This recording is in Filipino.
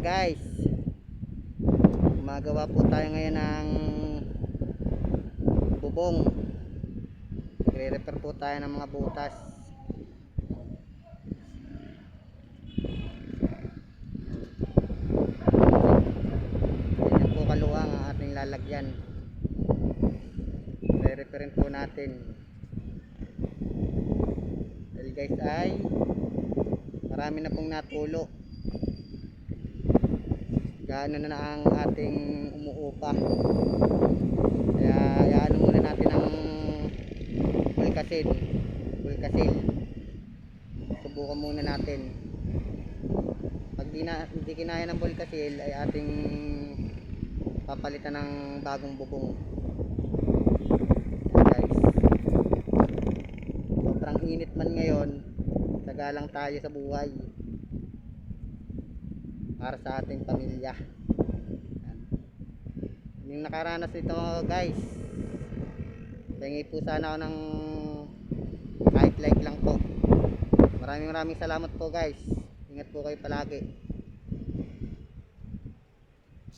guys, gumagawa po tayo ngayon ng bubong. Nagre-repair po tayo ng mga butas. Ganyan po kaluwang ang ating lalagyan. Re-repairin po natin. Dahil guys ay marami na pong natulo. Gaano na ang ating umuupa. Kaya iano muna natin ang pulkasil. Subukan muna natin. Pag hindi kinaya ng pulkasil ay ating papalitan ng bagong bubong. Ayan guys, sobrang init man ngayon, tagalang tayo sa buhay para sa ating pamilya. Yung nakaranas nito guys, hingi po sana ako ng kahit like lang po. Maraming salamat po guys. Ingat po kayo palagi.